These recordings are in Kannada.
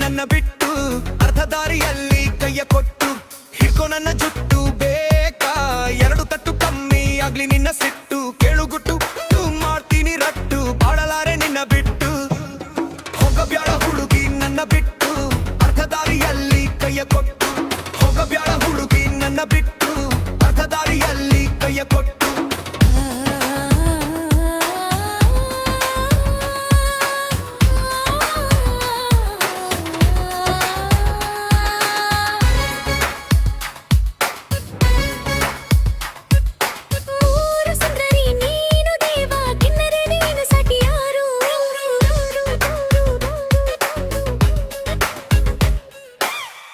ನನ್ನ ಬಿಟ್ಟು ಅರ್ಧ ದಾರಿಯಲ್ಲಿ ಕೈಯ ಕೊಟ್ಟು ಹಿಡ್ಕೊ ನನ್ನ ಜುಟ್ಟು ಬೇಕಾ ಎರಡು ತಟ್ಟು ಕಮ್ಮಿ ಆಗ್ಲಿ ನಿನ್ನ ಸಿಟ್ಟು ಕೇಳುಗುಟ್ಟು ಮಾಡ್ತೀನಿ ರಟ್ಟು ಬಾಳಲಾರೆ ನಿನ್ನ ಬಿಟ್ಟು ಹೋಗಬ್ಯಾಡ ಹುಡುಗಿ ನನ್ನ ಬಿಟ್ಟು ಅರ್ಧ ದಾರಿಯಲ್ಲಿ ಕೈಯ ಕೊಟ್ಟು ಹೋಗಬ್ಯಾಡ ಹುಡುಗಿ ನನ್ನ ಬಿಟ್ಟು ಅರ್ಧ ದಾರಿಯಲ್ಲಿ ಕೈಯ ಕೊಟ್ಟು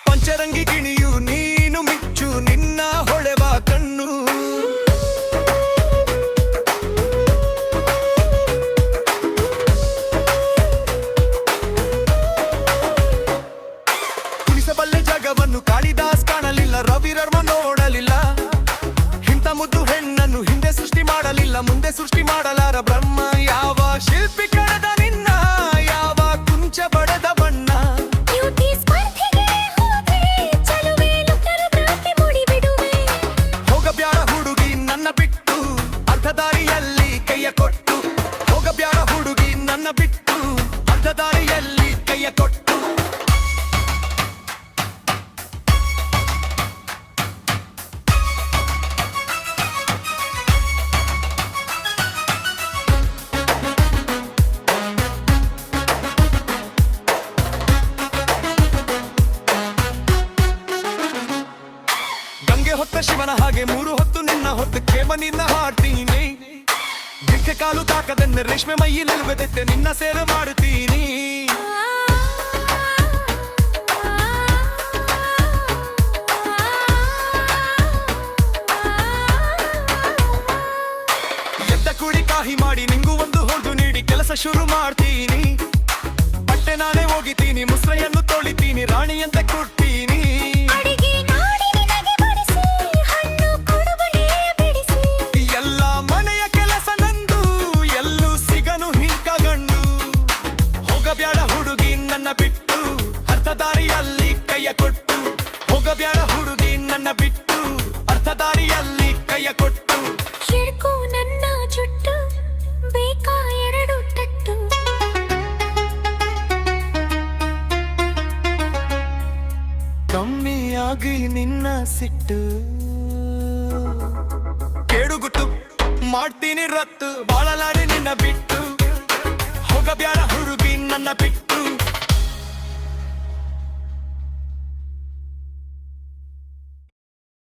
ಪಂಚರಂಗಿ ಗಿಣಿಯು ನೀನು ಮಿಚ್ಚು ನಿನ್ನ ಹೊಳೆವ ಕಣ್ಣು ಕುಣಿಸಬಲ್ಲೆ ಜಗವನ್ನು ಕಾಳಿದಾಸ್ ಕಾಣಲಿಲ್ಲ ರವಿವರ್ಮ ನೋಡಲಿಲ್ಲ ಇಂಥ ಮುದ್ದು ಹೆಣ್ಣನ್ನು ಹಿಂದೆ ಸೃಷ್ಟಿ ಮಾಡಲಿಲ್ಲ ಮುಂದೆ ಸೃಷ್ಟಿ ಮಾಡಲಾರ ಬ್ರಹ್ಮ ಯಾವ ಶಿಲ್ಪಿ ಕಳೆದ ನಿನ್ನ ಯಾವ ಕುಂಚ ಬಡದ ಬಣ್ಣ ದಾರಿಯಲ್ಲಿ ಕೈಯ ಕೊಟ್ಟು ಹೋಗಬ್ಯಾಡ ಹುಡುಗಿ ನನ್ನ ಬಿಟ್ಟು ಅರ್ಧ ದಾರಿಯಲ್ಲಿ ಕೈಯ ಕೊಟ್ಟು ಗಂಗೆ ಹೊತ್ತ ಶಿವನ ಹಾಗೆ ಮೂರು ಹೊತ್ತು ನಿನ್ನ ಹೊತ್ತಕ್ಕೆ ನಿನ್ನ ಹಾಡ್ತೀನಿ ಬಿಕ್ಕೆ ಕಾಲು ತಾಕದನ್ನ ರೇಷ್ಮೆ ಮೈಯಿಲಿರುವುದಕ್ಕೆ ನಿನ್ನ ಸೇವೆ ಮಾಡುತ್ತೀನಿ ಎದ್ದ ಕುಡಿ ಕಾಹಿ ಮಾಡಿ ನಿಂಗೂ ಒಂದು ಹೊಂದು ನೀಡಿ ಕೆಲಸ ಶುರು ಮಾಡ್ತೀನಿ ಬಟ್ಟೆ ನಾನೇ ಹೋಗಿತೀನಿ ಮುಸ್ರೆಯನ್ನು ತೊಳಿತೀನಿ ರಾಣಿಯಂತೆ ಕೊಡ್ತೀನಿ ಹೋಗಬ್ಯಾಡ ಹುಡುಗಿ ನನ್ನ ಬಿಟ್ಟು ಅರ್ಧ ದಾರಿಯಲ್ಲಿ ಕೈಯ ಕೊಟ್ಟು ಹೋಗಬ್ಯಾಡ ಹುಡುಗಿ ನನ್ನ ಬಿಟ್ಟು ಅರ್ಧ ದಾರಿಯಲ್ಲಿ ಕೈಯ ಕೊಟ್ಟು ಹಿಡ್ಕೊ ನನ್ನ ಜುಟ್ಟು ಬೇಕಾ ಎರಡು ತಟ್ಟು ಕಮ್ಮಿಯಾಗಿ ನಿನ್ನ ಸಿಟ್ಟು ಕೇಳುಗುಟ್ಟು ಮಾಡ್ತೀನಿ ರತ್ತು ಬಾಳಲಾರೆ ನಿನ್ನ